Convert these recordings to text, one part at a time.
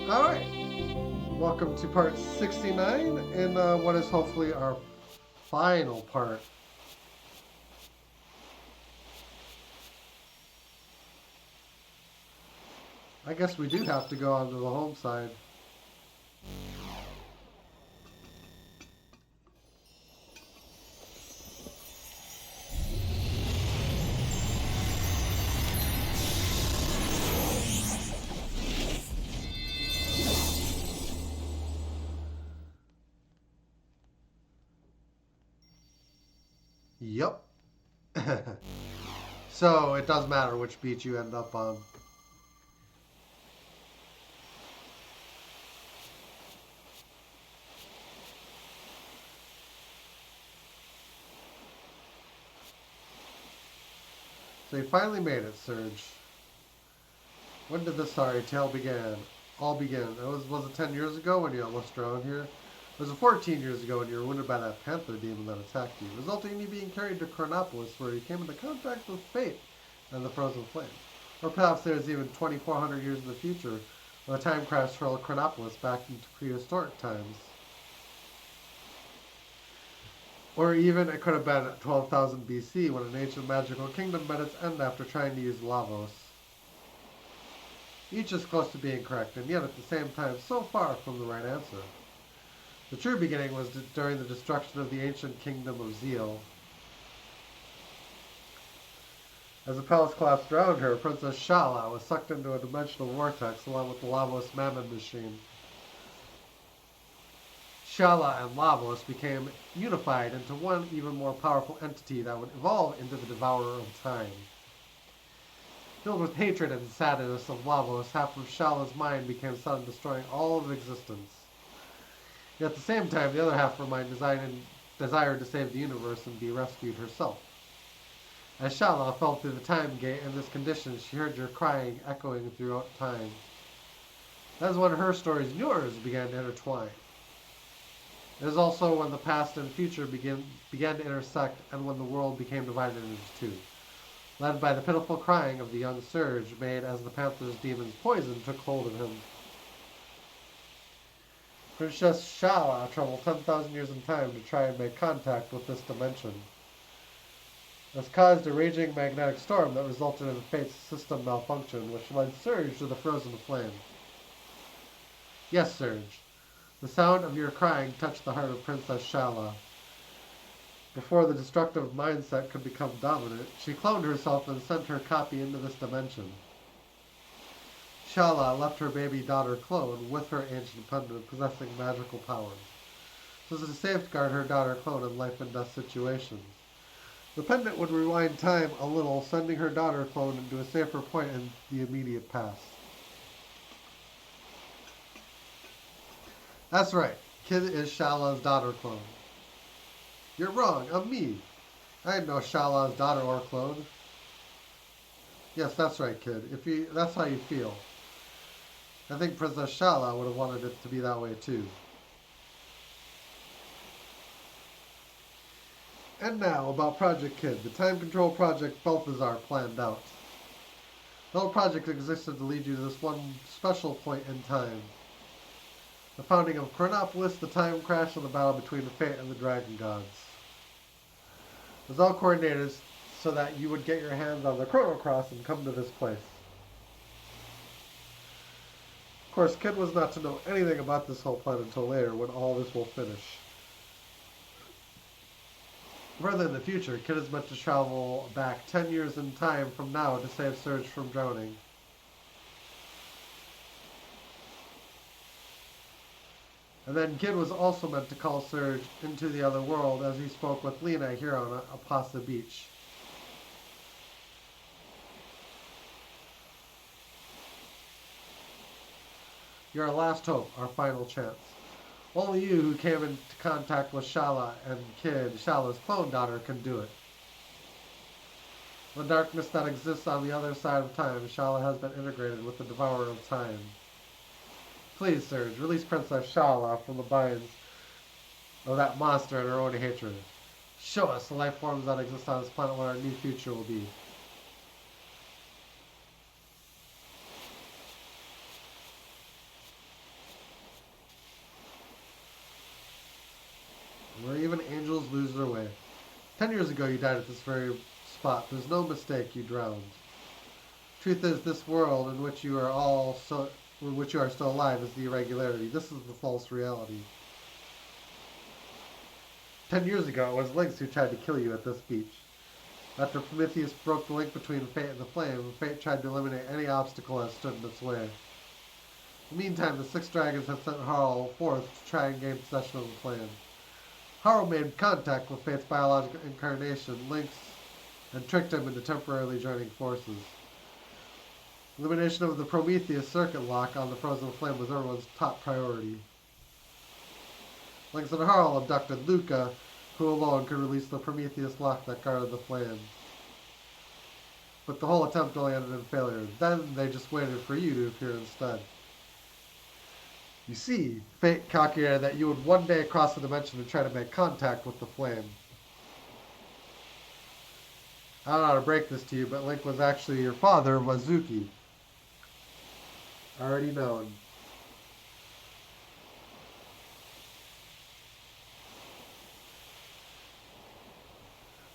Alright, welcome to part 69 and what is hopefully our final part. I guess we do have to go onto the home side. Yup. So it doesn't matter which beach you end up on. So you finally made it, Surge. When did this sorry tale begin? All begin. Was it 10 years ago when you almost drowned here? It was 14 years ago when you were wounded by that panther demon that attacked you, resulting in you being carried to Chronopolis where you came into contact with fate and the frozen flame. Or perhaps there's even 2,400 years in the future when a time crash hurled Chronopolis back into prehistoric times. Or even it could have been 12,000 BC when an ancient magical kingdom met its end after trying to use Lavos. Each is close to being correct, and yet at the same time so far from the right answer. The true beginning was during the destruction of the ancient kingdom of Zeal. As the palace collapsed around her, Princess Shala was sucked into a dimensional vortex along with the Lavos Mammon machine. Shala and Lavos became unified into one even more powerful entity that would evolve into the Devourer of Time. Filled with hatred and sadness of Lavos, half of Shala's mind became set on destroying all of existence. Yet at the same time, the other half of her mind desired to save the universe and be rescued herself. As Shala fell through the time gate in this condition, she heard your crying echoing throughout time. That is when her stories and yours began to intertwine. It is also when the past and future began to intersect and when the world became divided into two, led by the pitiful crying of the young Surge made as the Panther's demon's poison took hold of him. Princess Shala traveled 10,000 years in time to try and make contact with this dimension. This caused a raging magnetic storm that resulted in Fate's system malfunction, which led Surge to the frozen flame. Yes, Surge. The sound of your crying touched the heart of Princess Shala. Before the destructive mindset could become dominant, she cloned herself and sent her copy into this dimension. Shala left her baby daughter clone with her ancient pendant possessing magical powers, so as to safeguard her daughter clone in life and death situations. The pendant would rewind time a little, sending her daughter clone into a safer point in the immediate past. That's right, Kid is Shala's daughter clone. You're wrong, I'm me. I ain't no Shala's daughter or clone. Yes, that's right, kid. That's how you feel. I think Princess Shala would have wanted it to be that way too. And now about Project Kid, the time control project Balthazar planned out. The whole project existed to lead you to this one special point in time. The founding of Chronopolis, the time crash, and the battle between the Fate and the Dragon Gods. It was all coordinated so that you would get your hands on the Chrono Cross and come to this place. Of course, Kid was not to know anything about this whole plan until later, when all this will finish. Further in the future, Kid is meant to travel back 10 years in time from now to save Surge from drowning. And then Kid was also meant to call Surge into the other world as he spoke with Lena here on Apasa Beach. You're our last hope, our final chance. Only you who came into contact with Shala and Kid, Shala's clone daughter, can do it. The darkness that exists on the other side of time, Shala has been integrated with the Devourer of Time. Please, Surge, release Princess Shala from the binds of that monster and her own hatred. Show us the life forms that exist on this planet what our new future will be. 10 years ago you died at this very spot. There's no mistake, you drowned. Truth is, this world in which you are still alive is the irregularity. This is the false reality. 10 years ago, it was Lynx who tried to kill you at this beach. After Prometheus broke the link between fate and the flame, fate tried to eliminate any obstacle that stood in its way. In the meantime, the six dragons had sent Harl forth to try and gain possession of the flame. Harl made contact with fate's biological incarnation, Lynx, and tricked him into temporarily joining forces. Elimination of the Prometheus circuit lock on the frozen flame was everyone's top priority. Lynx and Harl abducted Luca, who alone could release the Prometheus lock that guarded the flame. But the whole attempt only ended in failure. Then they just waited for you to appear instead. You see, fate calculated that you would one day cross the dimension and try to make contact with the flame. I don't know how to break this to you, but Link was actually your father, Wazuki. Already known.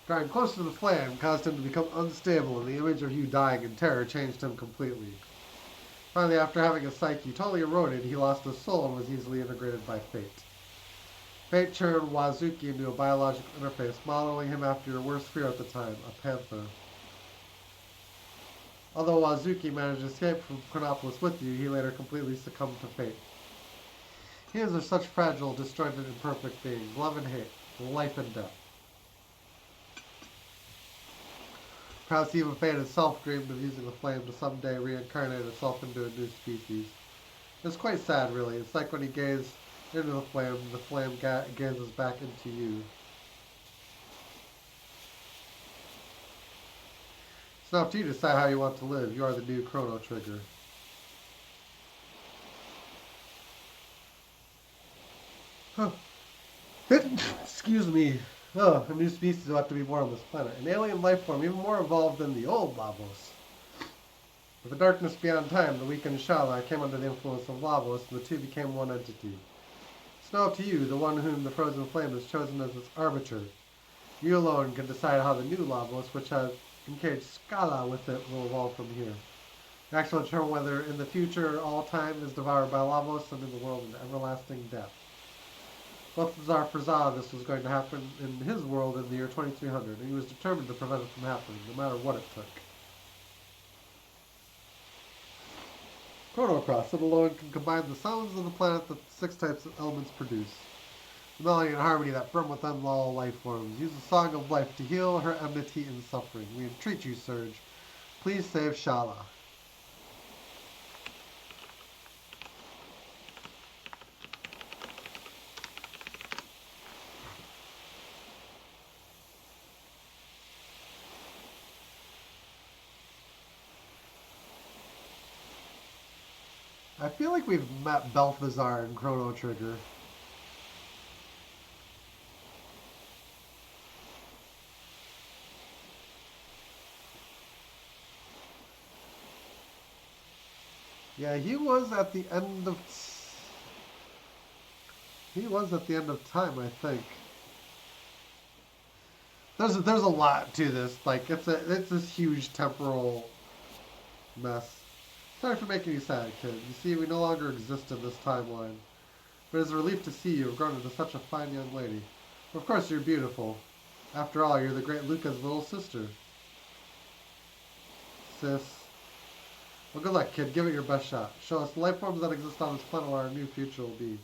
Drawing closer to the flame caused him to become unstable, and the image of you dying in terror changed him completely. Finally, after having his psyche totally eroded, he lost his soul and was easily integrated by fate. Fate turned Wazuki into a biological interface, modeling him after your worst fear at the time, a panther. Although Wazuki managed to escape from Chronopolis with you, he later completely succumbed to fate. Humans are such fragile, disjointed, imperfect beings, love and hate, life and death. Perhaps even fate itself dreamed of using the flame to someday reincarnate itself into a new species. It's quite sad, really. It's like when you gaze into the flame gazes back into you. It's now up to you to decide how you want to live. You are the new Chrono Trigger. Huh. Excuse me. Oh, a new species about to be born on this planet. An alien life form even more evolved than the old Lavos. With the darkness beyond time, the weakened Shala came under the influence of Lavos, and the two became one entity. It's now up to you, the one whom the frozen flame has chosen as its arbiter. You alone can decide how the new Lavos, which has encaged Scala with it, will evolve from here. You actually determine whether in the future all time is devoured by Lavos and in the world of everlasting death. Both Tsar foresaw this was going to happen in his world in the year 2300, and he was determined to prevent it from happening, no matter what it took. Chrono Cross, it alone can combine the sounds of the planet that the six types of elements produce. The melody and harmony that brim within all life forms. Use the song of life to heal her enmity and suffering. We entreat you, Surge. Please save Shala. I feel like we've met Balthazar in Chrono Trigger. Yeah, he was at the end of time, I think. There's a lot to this. Like it's this huge temporal mess. Sorry for making you sad, kid. You see, we no longer exist in this timeline. But it's a relief to see you have grown into such a fine young lady. Of course, you're beautiful. After all, you're the great Luca's little sister. Sis. Well, good luck, kid. Give it your best shot. Show us the life forms that exist on this planet where our new future will be.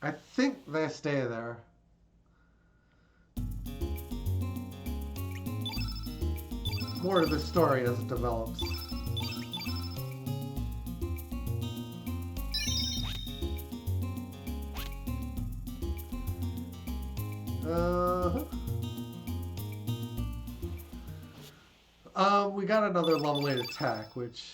I think they stay there. More to the story as it develops. We got another level 8 attack, which...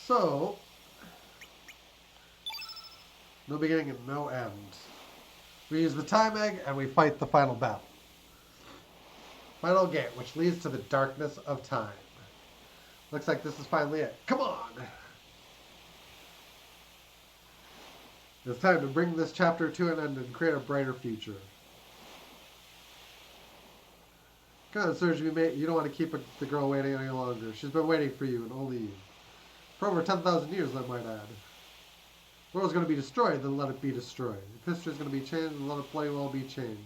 So, no beginning and no end. We use the time egg and we fight the final battle. Final gate, which leads to the darkness of time. Looks like this is finally it. Come on! It's time to bring this chapter to an end and create a brighter future. Come on, Surge, you don't want to keep the girl waiting any longer. She's been waiting for you and only you. For over 10,000 years, I might add. The world's going to be destroyed, then let it be destroyed. If history's going to be changed, then let it plain well be changed.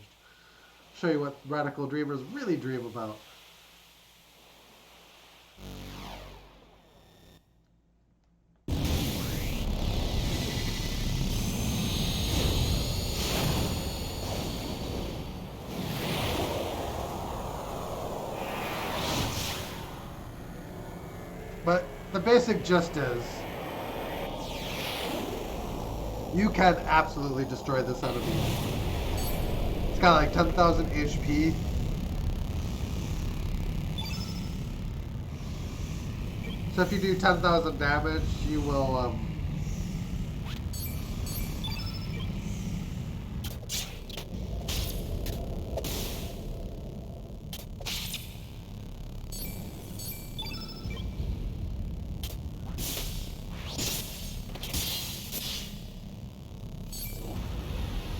Show you what radical dreamers really dream about. But the basic gist is, you can absolutely destroy this enemy. It's got like 10,000 HP. So if you do 10,000 damage, you will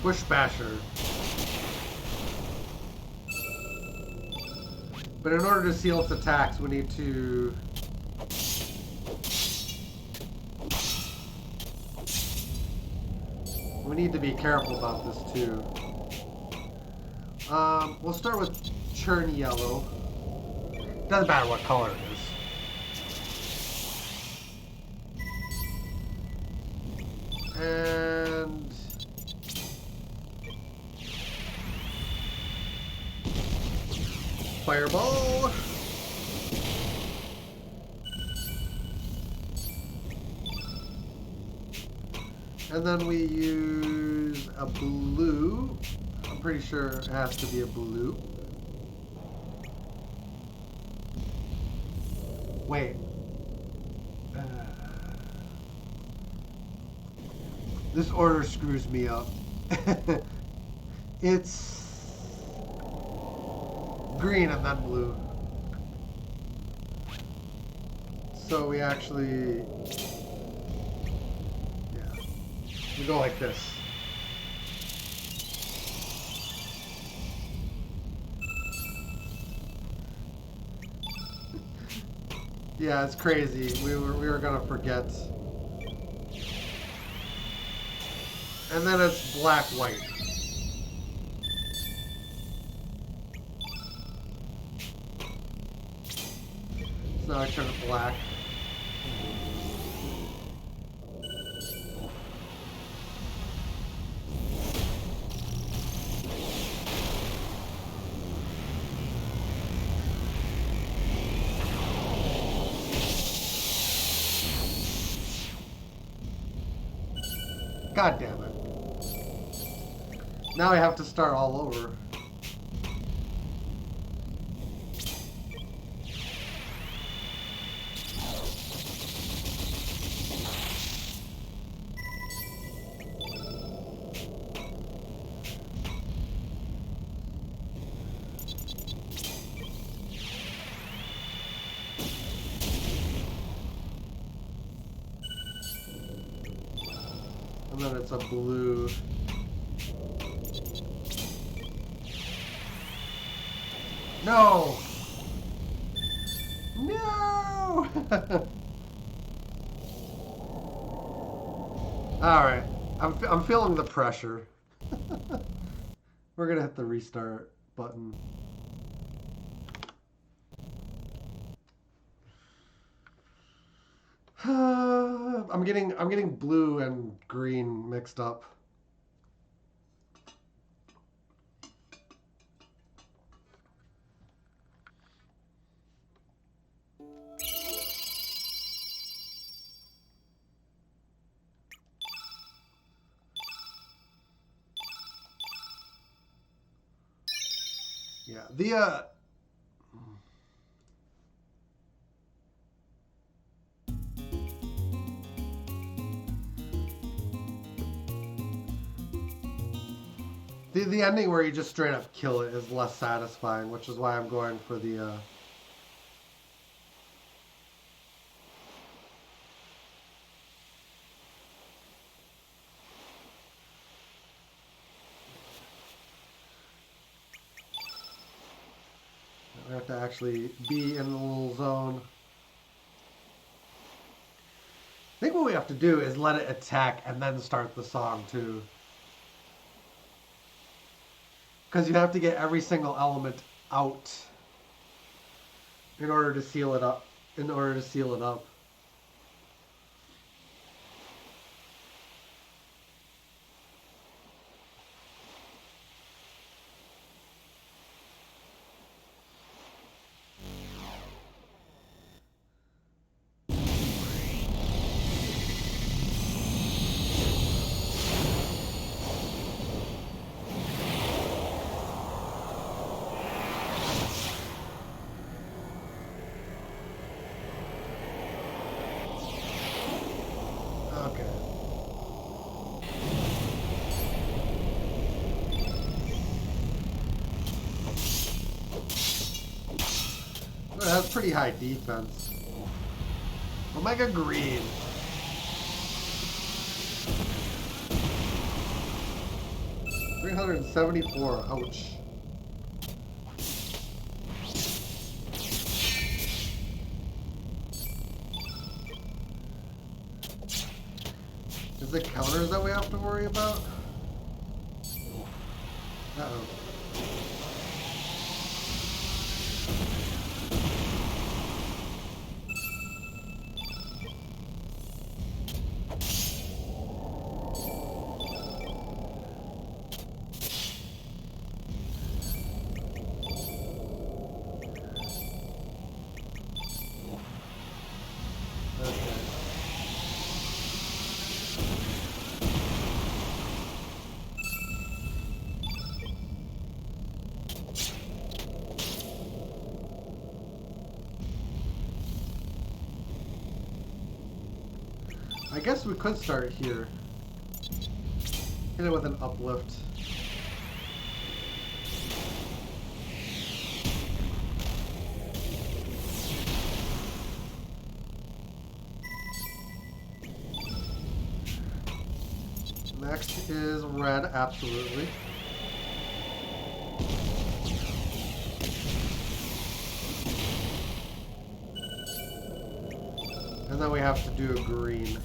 Bush Basher. But in order to seal its attacks, we need to... We need to be careful about this too. We'll start with Churn Yellow. Doesn't matter what color it is. And... Fireball! And then we use a blue. I'm pretty sure it has to be a blue. Wait. This order screws me up. It's green and then blue. So we actually... Yeah. We go like this. Yeah, it's crazy. We were gonna forget. And then it's black white. So now I turn it black. God damn it. Now I have to start all over. And then it's a blue. No! No! Alright. I'm feeling the pressure. We're gonna hit the restart button. I'm getting blue and green mixed up. Yeah, The ending where you just straight up kill it is less satisfying, which is why I'm going for the we have to actually be in the little zone. I think what we have to do is let it attack and then start the song too. Because you have to get every single element out in order to seal it up. In order to seal it up. Okay. It has pretty high defense. Omega Green. $374. Ouch. Is it counters that we have to worry about? Uh-oh. I guess we could start here. Hit it with an uplift. Next is red, absolutely. And then we have to do a green.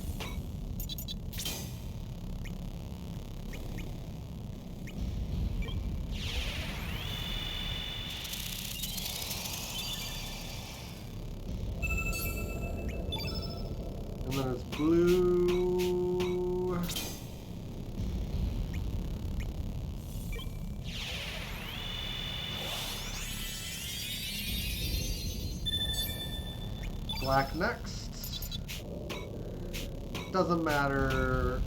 And then it's blue. Black next. Doesn't matter.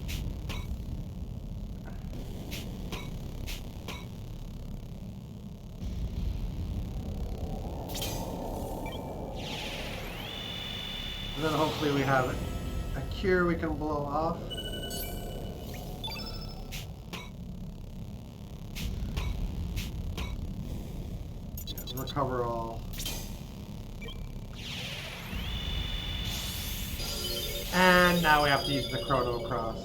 And then hopefully we have a cure we can blow off. Recover all. And now we have to use the Chrono Cross.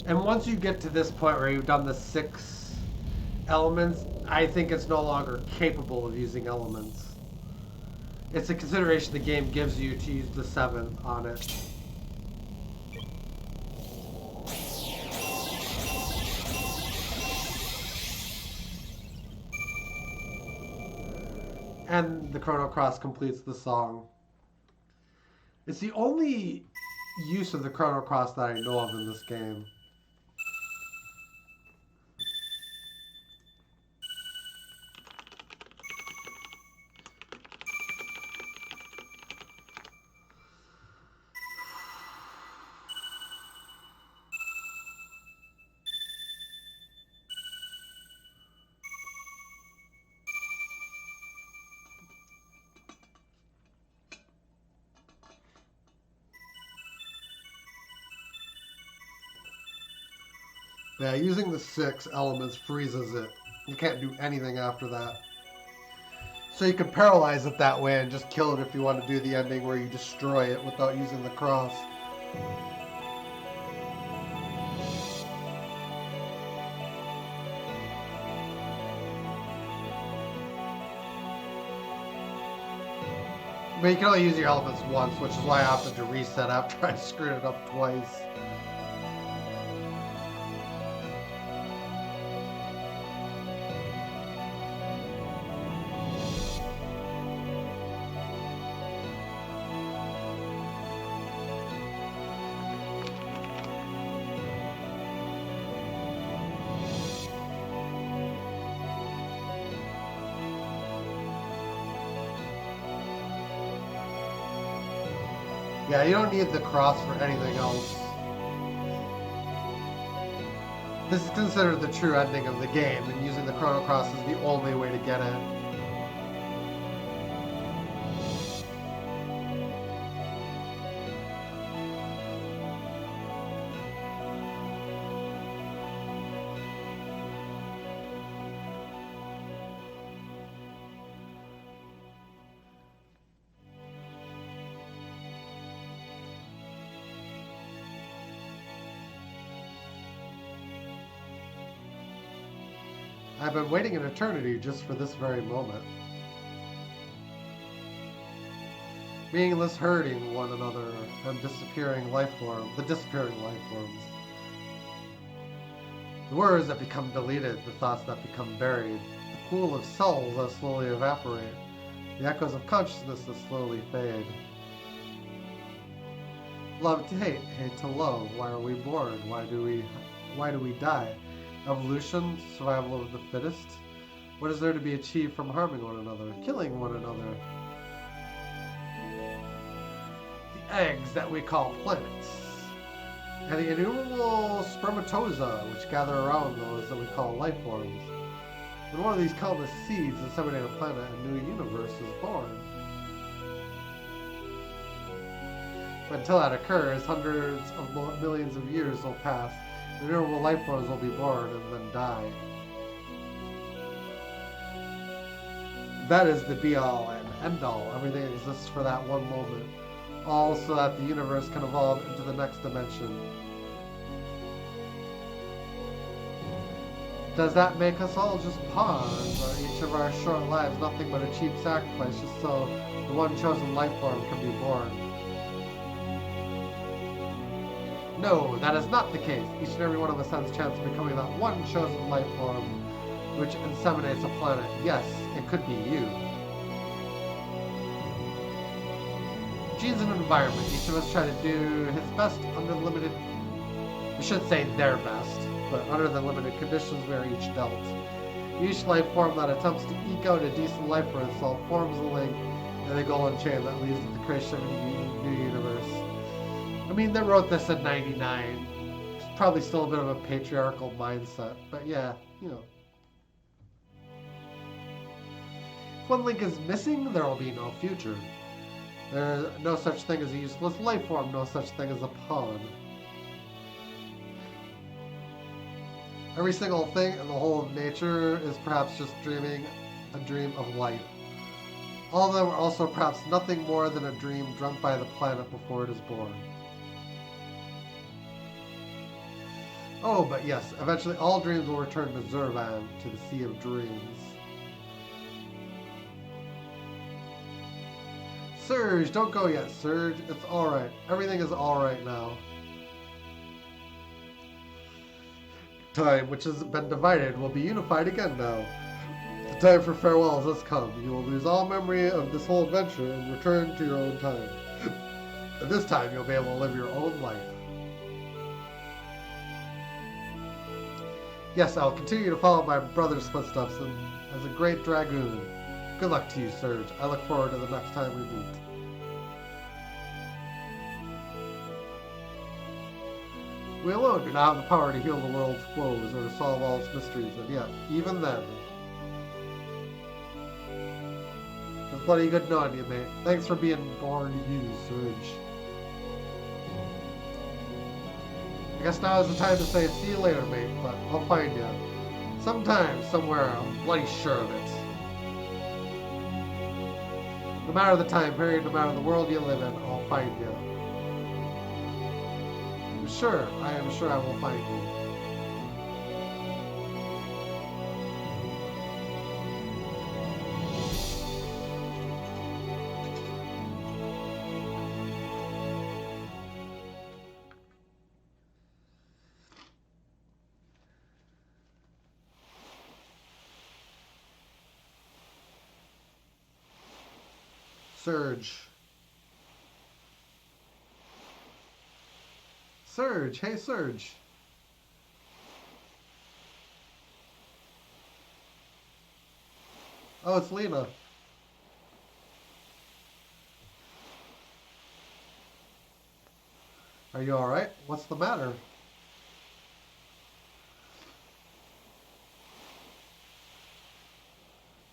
And once you get to this point where you've done the 6 elements, I think it's no longer capable of using elements. It's a consideration the game gives you to use the 7th on it. And the Chrono Cross completes the song. It's the only use of the Chrono Cross that I know of in this game. Yeah, using the 6 elements freezes it. You can't do anything after that. So you can paralyze it that way and just kill it if you want to do the ending where you destroy it without using the cross. But you can only use your elements once, which is why I opted to reset after I screwed it up twice. Yeah, you don't need the cross for anything else. This is considered the true ending of the game, and using the Chrono Cross is the only way to get it. I've been waiting an eternity just for this very moment. Meaningless hurting one another and disappearing life forms, the disappearing life forms. The words that become deleted, the thoughts that become buried, the pool of cells that slowly evaporate, the echoes of consciousness that slowly fade. Love to hate, hate to love. Why are we born? Why do we die? Evolution, survival of the fittest. What is there to be achieved from harming one another, killing one another? The eggs that we call planets, and the innumerable spermatozoa which gather around those that we call life forms. When one of these countless seeds inseminate a planet, a new universe is born. But until that occurs, hundreds of millions of years will pass. Innumerable life forms will be born and then die. That is the be-all and end-all. Everything exists for that one moment. All so that the universe can evolve into the next dimension. Does that make us all just pawns, or each of our short lives nothing but a cheap sacrifice just so the one chosen life form can be born? No, that is not the case. Each and every one of us has a chance of becoming that one chosen life form which inseminates a planet. Yes, it could be you. Genes and environment. Each of us try to do his best under limited... We should say their best, but under the limited conditions we are each dealt. Each life form that attempts to eke out a decent life for itself forms a link in the golden chain that leads to the creation of a new universe. I mean, they wrote this in 99. It's probably still a bit of a patriarchal mindset, but yeah, you know. If one link is missing, there will be no future. There is no such thing as a useless life form, no such thing as a pawn. Every single thing in the whole of nature is perhaps just dreaming a dream of life. All of them are also perhaps nothing more than a dream dreamt by the planet before it is born. Oh, but yes, eventually all dreams will return to Zurvan, to the Sea of Dreams. Surge, don't go yet, Surge. It's alright. Everything is alright now. Time, which has been divided, will be unified again now. The time for farewells has come. You will lose all memory of this whole adventure and return to your own time. And this time you'll be able to live your own life. Yes, I'll continue to follow my brother's footsteps and as a great dragoon. Good luck to you, Surge. I look forward to the next time we meet. We alone do not have the power to heal the world's woes or to solve all its mysteries, and yet, even then... It's bloody good knowing you, mate. Thanks for being born you, Surge. I guess now is the time to say see you later, mate, but I'll find you. Sometime, somewhere, I'm bloody sure of it. No matter the time period, no matter the world you live in, I'll find you. I am sure I will find you. Surge. Surge, hey Surge. Oh, it's Lena. Are you alright? What's the matter?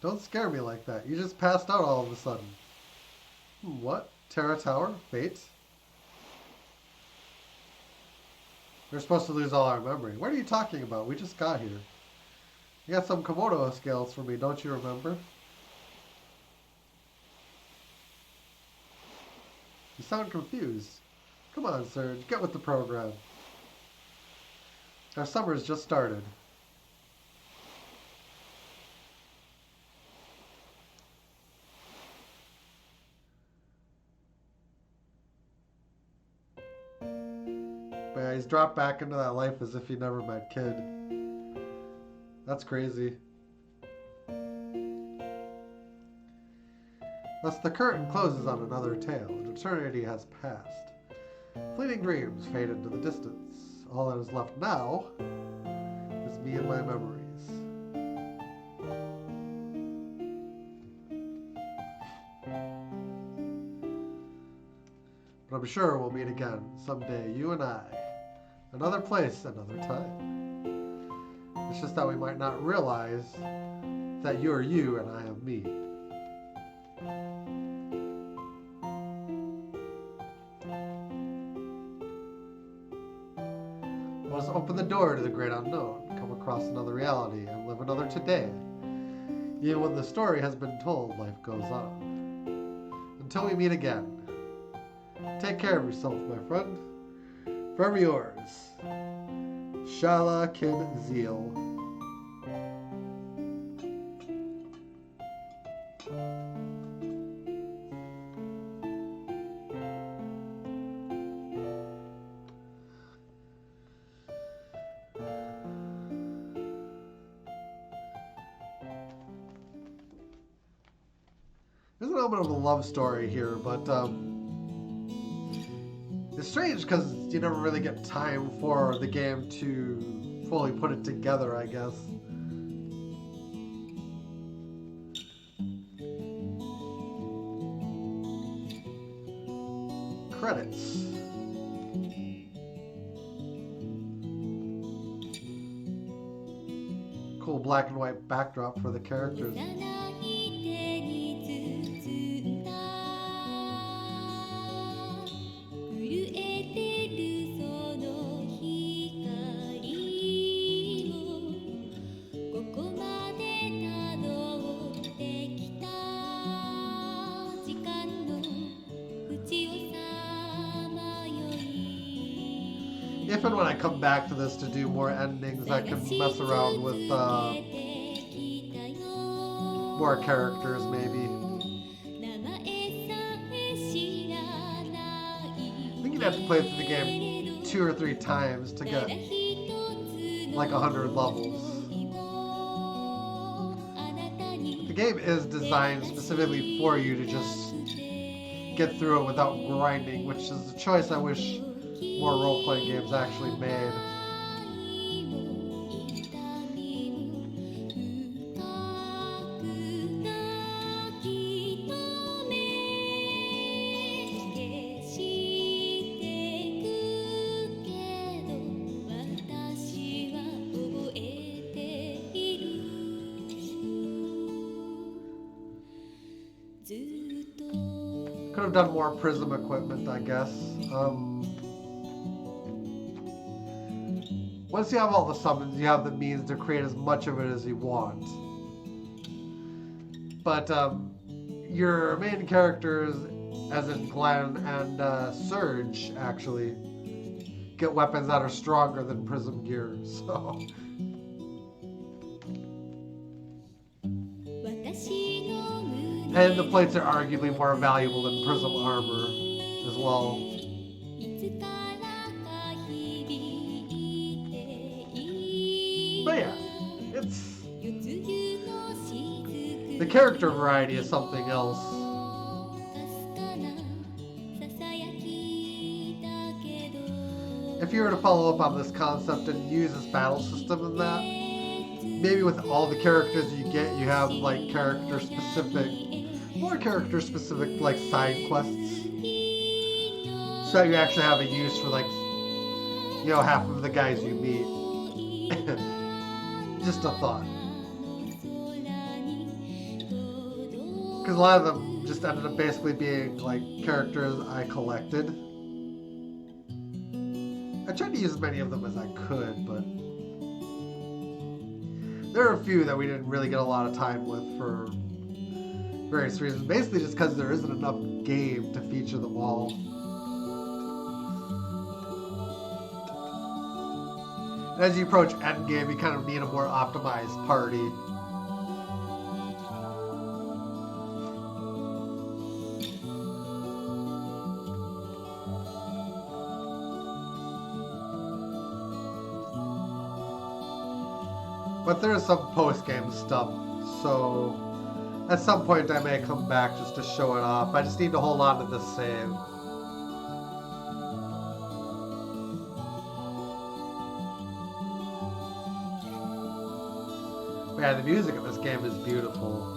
Don't scare me like that. You just passed out all of a sudden. What? Terra Tower? Fate? We're supposed to lose all our memory. What are you talking about? We just got here. You got some Komodo scales for me, don't you remember? You sound confused. Come on, Serge, get with the program. Our summer's just started. But yeah, he's dropped back into that life as if he never met Kid. That's crazy. Thus the curtain closes on another tale. An eternity has passed. Fleeting dreams fade into the distance. All that is left now is me and my memories. But I'm sure we'll meet again someday, you and I. Another place, another time. It's just that we might not realize that you're you and I am me. Let us open the door to the great unknown, come across another reality, and live another today. Even when the story has been told, life goes on. Until we meet again. Take care of yourself, my friend. Forever yours, Shala Kid Zeal. There's an element of a love story here, but it's strange because you never really get time for the game to fully put it together, I guess. Credits. Cool black and white backdrop for the characters. If and when I come back to this to do more endings, I can mess around with more characters, maybe. I think you'd have to play through the game 2 or 3 times to get like 100 levels. The game is designed specifically for you to just get through it without grinding, which is a choice I wish more role-playing games actually made. Could have done more Prism equipment, I guess. Once you have all the summons, you have the means to create as much of it as you want. But your main characters, as in Glenn and Surge, actually get weapons that are stronger than Prism gear. So. And the plates are arguably more valuable than Prism armor as well. But yeah, it's... the character variety is something else. If you were to follow up on this concept and use this battle system in that, maybe with all the characters you get, you have like more character specific like side quests. So you actually have a use for like, half of the guys you meet. Just a thought. Because a lot of them just ended up basically being like characters I collected. I tried to use as many of them as I could, but there are a few that we didn't really get a lot of time with for various reasons. Basically just because there isn't enough game to feature them all. And as you approach endgame, you kind of need a more optimized party. But there is some post-game stuff, so at some point I may come back just to show it off. I just need to hold on to this save. But yeah, the music in this game is beautiful.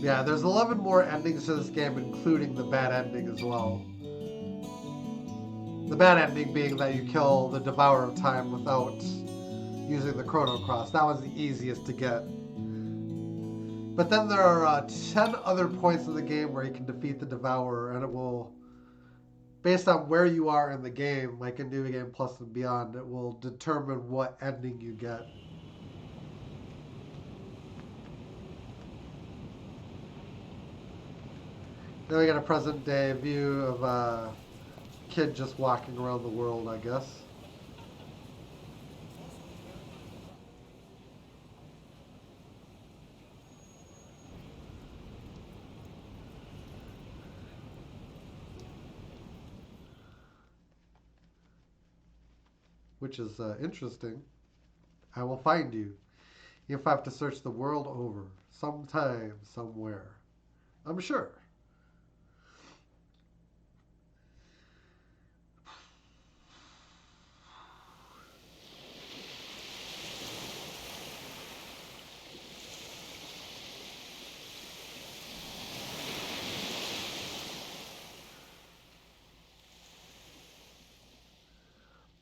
Yeah, there's 11 more endings to this game, including the bad ending as well. The bad ending being that you kill the Devourer of Time without using the Chrono Cross. That was the easiest to get. But then there are 10 other points in the game where you can defeat the Devourer, and it will, based on where you are in the game, like in New Game Plus and beyond, it will determine what ending you get. Then we get a present day view of a kid just walking around the world, I guess. Which is interesting. I will find you if I have to search the world over, sometime, somewhere. I'm sure.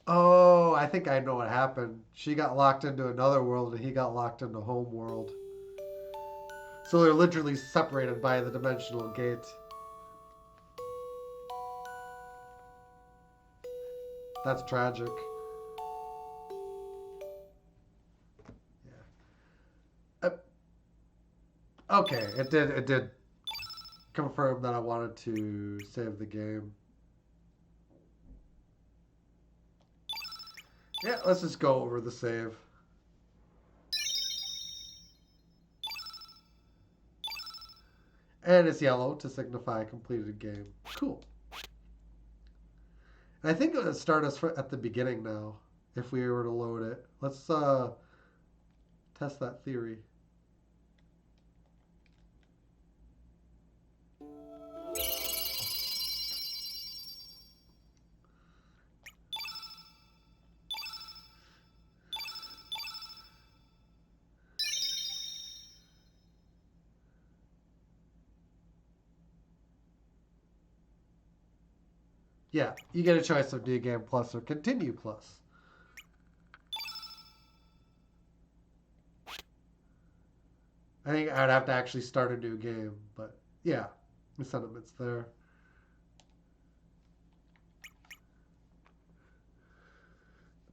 Oh, I think I know what happened. She got locked into another world and he got locked into home world. So they're literally separated by the dimensional gate. That's tragic. Yeah. Okay, it did confirm that I wanted to save the game. Yeah, let's just go over the save. And it's yellow to signify completed game. Cool. And I think it would start us at the beginning now, if we were to load it. Let's test that theory. Yeah, you get a choice of New Game Plus or Continue Plus. I think I'd have to actually start a new game, but Yeah, the sentiments there.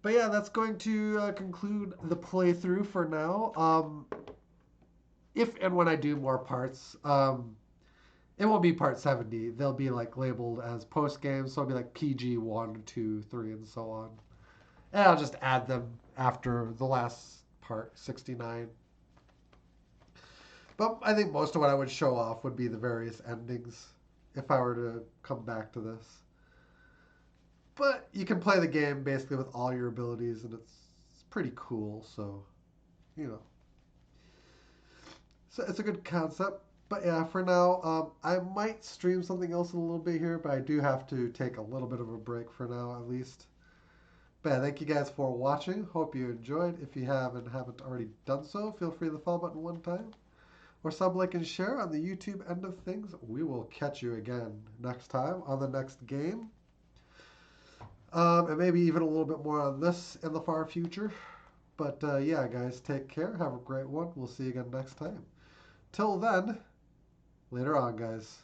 But yeah, that's going to conclude the playthrough for now. If and when I do more parts, it won't be part 70. They'll be like labeled as post games, so it'll be like PG 1, 2, 3, and so on. And I'll just add them after the last part, 69. But I think most of what I would show off would be the various endings if I were to come back to this. But you can play the game basically with all your abilities, and it's pretty cool. So, you know, so it's a good concept. But yeah, for now, I might stream something else in a little bit here, but I do have to take a little bit of a break for now, at least. But yeah, thank you guys for watching. Hope you enjoyed. If you have and haven't already done so, feel free to follow button one time or sub, like, and share on the YouTube end of things. We will catch you again next time on the next game. And maybe even a little bit more on this in the far future. But yeah, guys, take care. Have a great one. We'll see you again next time. Till then, later on, guys.